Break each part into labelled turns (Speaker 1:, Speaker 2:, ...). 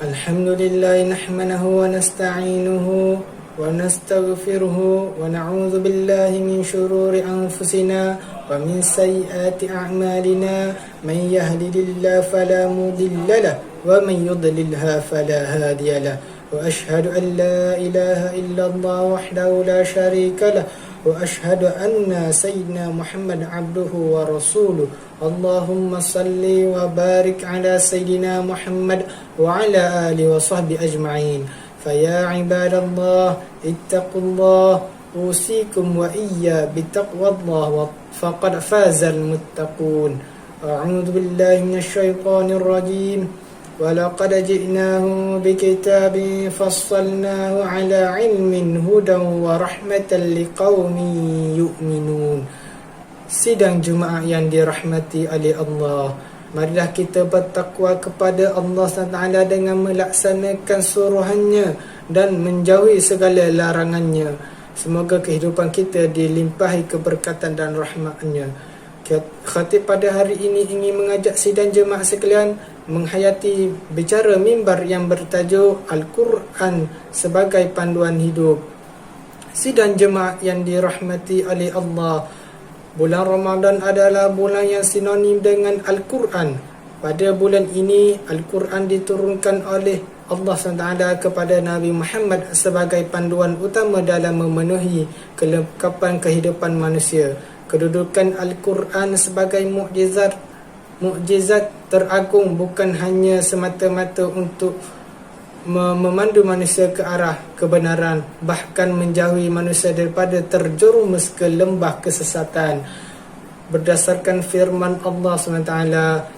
Speaker 1: الحمد لله نحمده ونستعينه ونستغفره ونعوذ بالله من شرور أنفسنا ومن سيئات أعمالنا من يهدد الله فلا مضل له ومن يضللها فلا هادي له وأشهد أن لا إله إلا الله وحده لا شريك له وأشهد أن سيدنا محمد عبده ورسوله اللهم صل وبارك على سيدنا محمد وعلى آله وصحبه أجمعين فيا عباد الله اتقوا الله أوصيكم وإيا بتقوى الله فقد فاز المتقون أعوذ بالله من الشيطان الرجيم ولقد جئناهم بكتاب فصلناه على علم هدى ورحمة لقوم يؤمنون. Sidang Jumaat yang dirahmati oleh Allah, marilah kita bertakwa kepada Allah SWT dengan melaksanakan suruhannya dan menjauhi segala larangannya. Semoga kehidupan kita dilimpahi keberkatan dan rahmatnya. Khatib pada hari ini ingin mengajak sidang jemaah sekalian menghayati bicara mimbar yang bertajuk Al-Quran sebagai panduan hidup. Sidang jemaah yang dirahmati oleh Allah, bulan Ramadan adalah bulan yang sinonim dengan Al-Quran. Pada bulan ini, Al-Quran diturunkan oleh Allah SWT kepada Nabi Muhammad sebagai panduan utama dalam memenuhi kelengkapan kehidupan manusia. Kedudukan Al-Quran sebagai mukjizat teragung bukan hanya semata-mata untuk memandu manusia ke arah kebenaran, bahkan menjauhi manusia daripada terjerumus ke lembah kesesatan. Berdasarkan firman Allah SWT,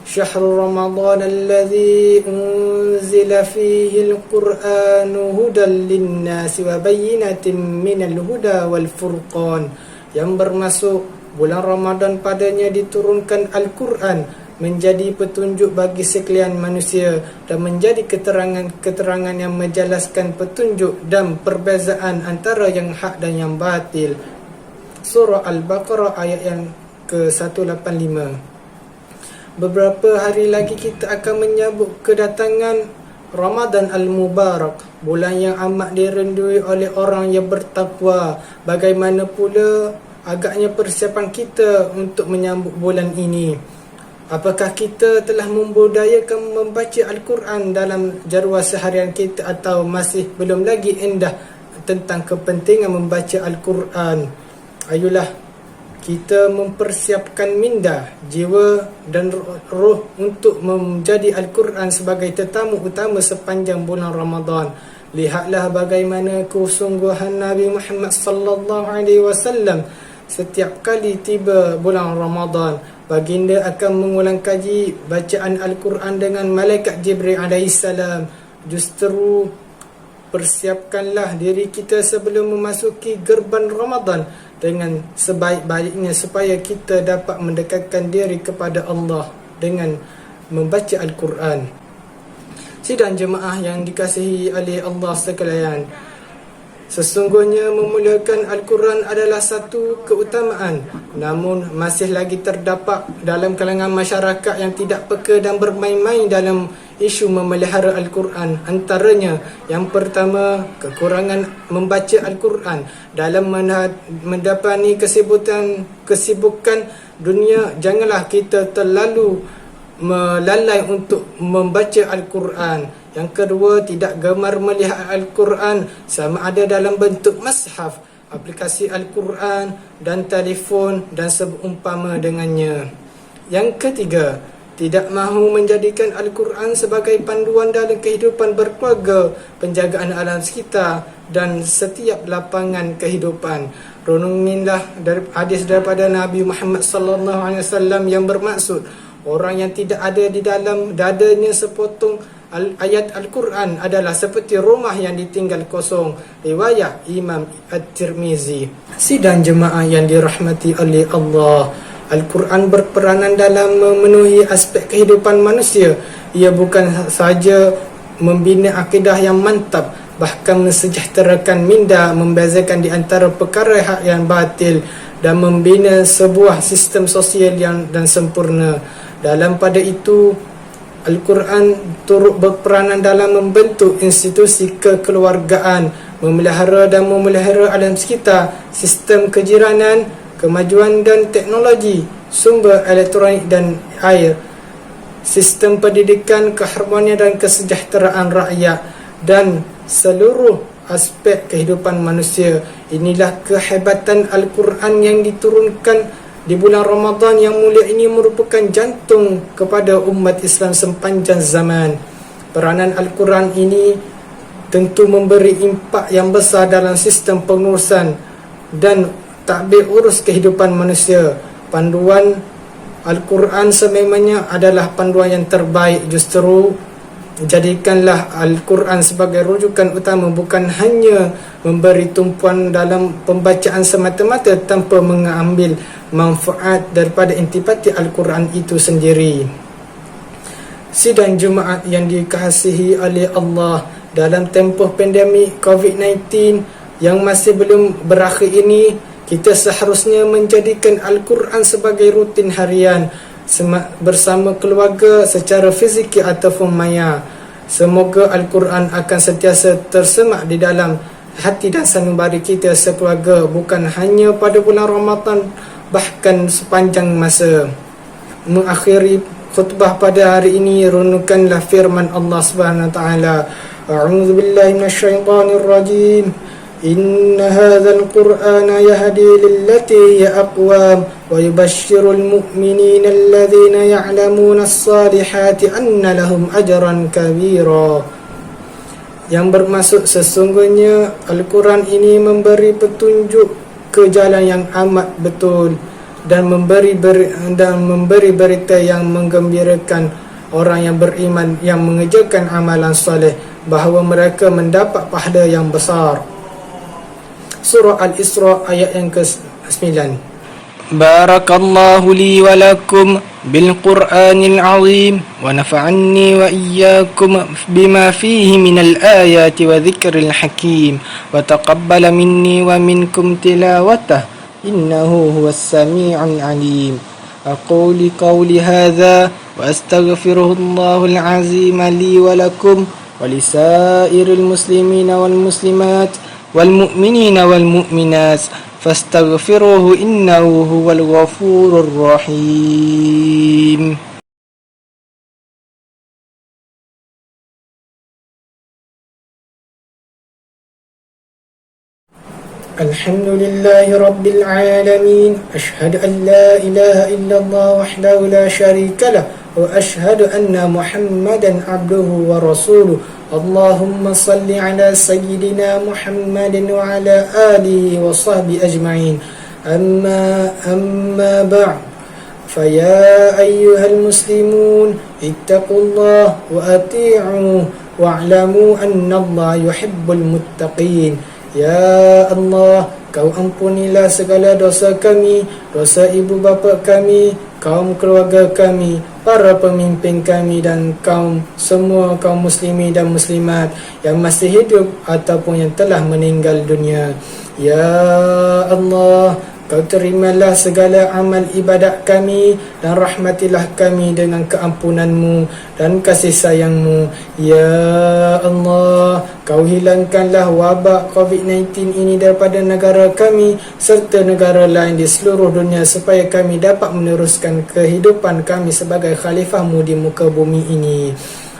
Speaker 1: Syahrul Ramadan alladhi unzila fihi al-Qur'anu hudan linnasi wa bayyinatin minal huda wal furqan, yang bermaksud bulan Ramadan padanya diturunkan Al-Quran menjadi petunjuk bagi sekalian manusia dan menjadi keterangan yang menjelaskan petunjuk dan perbezaan antara yang hak dan yang batil. Surah Al-Baqarah ayat yang ke-185. Beberapa hari lagi kita akan menyambut kedatangan Ramadan Al-Mubarak, bulan yang amat dirindui oleh orang yang bertakwa. Bagaimana pula agaknya persiapan kita untuk menyambut bulan ini? Apakah kita telah membudayakan membaca Al-Quran dalam jadual seharian kita atau masih belum lagi endah tentang kepentingan membaca Al-Quran? Ayolah kita mempersiapkan minda, jiwa dan roh untuk menjadi Al-Quran sebagai tetamu utama sepanjang bulan Ramadan. Lihatlah bagaimana kesungguhan Nabi Muhammad sallallahu alaihi wasallam. Setiap kali tiba bulan Ramadan, baginda akan mengulang kaji bacaan Al-Quran dengan malaikat Jibril alaihissalam. Justru persiapkanlah diri kita sebelum memasuki gerban Ramadan dengan sebaik-baiknya supaya kita dapat mendekatkan diri kepada Allah dengan membaca Al-Quran. Sidang jemaah yang dikasihi oleh Allah sekalian, sesungguhnya memuliakan Al-Quran adalah satu keutamaan, namun masih lagi terdapat dalam kalangan masyarakat yang tidak peka dan bermain-main dalam isu memelihara Al-Quran. Antaranya, yang pertama, kekurangan membaca Al-Quran. Dalam mendapati kesibukan dunia, janganlah kita terlalu melalai untuk membaca Al-Quran. Yang kedua, tidak gemar melihat Al-Quran sama ada dalam bentuk mushaf, aplikasi Al-Quran dan telefon dan seumpama dengannya. Yang ketiga, tidak mahu menjadikan Al-Quran sebagai panduan dalam kehidupan berkeluarga, penjagaan alam sekitar dan setiap lapangan kehidupan. Renungilah hadis daripada Nabi Muhammad SAW yang bermaksud, orang yang tidak ada di dalam dadanya sepotong ayat Al-Quran adalah seperti rumah yang ditinggal kosong. Riwayat Imam At-Tirmizi. Sidang jemaah yang dirahmati oleh Allah, Al-Quran berperanan dalam memenuhi aspek kehidupan manusia. Ia bukan sahaja membina akidah yang mantap, bahkan mensejahterakan minda, membezakan di antara perkara hak yang batil dan membina sebuah sistem sosial yang dan sempurna. Dalam pada itu, Al-Quran turut berperanan dalam membentuk institusi kekeluargaan, memelihara dan memelihara alam sekitar, sistem kejiranan, kemajuan dan teknologi, sumber elektronik dan air, sistem pendidikan, keharmonian dan kesejahteraan rakyat dan seluruh aspek kehidupan manusia. Inilah kehebatan Al-Quran yang diturunkan di bulan Ramadan yang mulia ini, merupakan jantung kepada umat Islam sepanjang zaman. Peranan Al-Quran ini tentu memberi impak yang besar dalam sistem pengurusan dan tadbir urus kehidupan manusia. Panduan Al-Quran sememangnya adalah panduan yang terbaik. Justru jadikanlah Al-Quran sebagai rujukan utama, bukan hanya memberi tumpuan dalam pembacaan semata-mata tanpa mengambil manfaat daripada intipati Al-Quran itu sendiri. Sidang Jumaat yang dikasihi oleh Allah, dalam tempoh pandemik COVID-19 yang masih belum berakhir ini, kita seharusnya menjadikan Al-Quran sebagai rutin harian bersama keluarga secara fiziki ataupun maya. Semoga Al-Quran akan sentiasa tersemak di dalam hati dan sanubari kita sekeluarga, bukan hanya pada bulan Ramadan, bahkan sepanjang masa. Mengakhiri khutbah pada hari ini, renungkanlah firman Allah Subhanahu wa taala. A'udzu billahi minasyaitonir rajim. Inna hadzal qur'ana yahdi lillati hiya aqwam wa yubashshirul mu'minina alladhina ya'lamuna as-salihati anna lahum ajran kabira. Yang bermaksud, sesungguhnya Al-Quran ini memberi petunjuk ke jalan yang amat betul dan memberi berita yang menggembirakan orang yang beriman yang mengerjakan amalan soleh, bahawa mereka mendapat pahala yang besar. Surah Al-Isra ayat yang ke-9. Barakallahu li wa lakum bil Qur'anil azim wa nafa'anni wa iyyakum bima fihi minal ayati wa dhikril hakim wa taqabbala minni wa minkum tilawatah innahu huwas sami'ul alim. Aqulu qawli hadha wa astaghfirullahal azim li wa lakum wa lisairil muslimina wal muslimat wal mu'minina wal mu'minat fastaghfiruhu innahu huwal ghafurur rahim. Alhamdulillahi rabbil alamin. Ashhadu an la ilaha illallah wahdahu la syarika lah wa ashhadu anna Muhammadan abduhu wa rasuluh. Allahumma salli ala sayyidina Muhammadin wa ala alihi wa sahbihi ajma'in. Amma ba'd. Faya ayyuhal muslimun ittaqullah wa ati'uh wa'lamu anna Allah yuhibbul muttaqin. Ya Allah, Kau ampunilah segala dosa kami, dosa ibu bapa kami, kaum keluarga kami, para pemimpin kami dan semua kaum muslimin dan muslimat yang masih hidup ataupun yang telah meninggal dunia. Ya Allah, Kau terimalah segala amal ibadat kami dan rahmatilah kami dengan keampunan-Mu dan kasih sayang-Mu. Ya Allah, Kau hilangkanlah wabak COVID-19 ini daripada negara kami serta negara lain di seluruh dunia supaya kami dapat meneruskan kehidupan kami sebagai khalifah-Mu di muka bumi ini.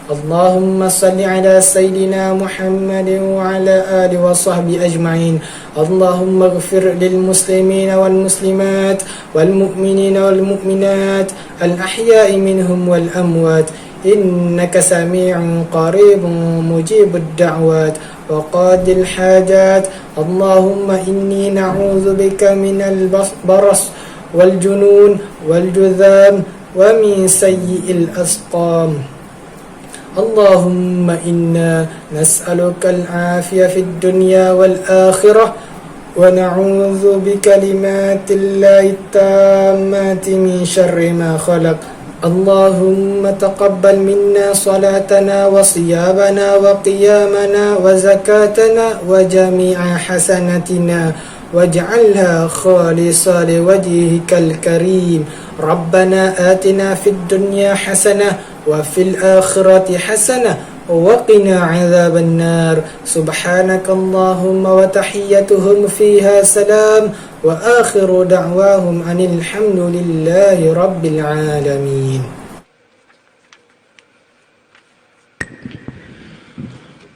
Speaker 1: Allahumma salli ala Sayyidina Muhammadin wa ala alihi wa sahbihi ajma'in. Allahumma ighfir lil muslimina wal muslimat wal mu'minina wal mu'minat al ahya'i minhum wal amwat. Innaka sami'un qaribun mujibud da'wat wa qadil hajat. Allahumma inni na'udzu bika minal baras wal junun wal judham wa min sayyi'il asqam. Allahumma inna nas'aluka al-afiyah fid dunya wal akhirah wa na'udzu bikalimatillahi tammati min syarri ma khalaq. Allahumma taqabbal minna salatana wa siyamana wa qiyamana wa zakatana wa jami'a hasanatina waj'alha khalisan liwajhikal karim. Rabbana atina fid dunya hasanah وفي الآخرة حسنة وقنا عذاب النار سبحانك اللهم وتحيتهم فيها سلام وآخر دعواهم أن الحمد لله رب العالمين.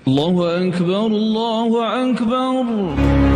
Speaker 2: الله أكبر الله أكبر.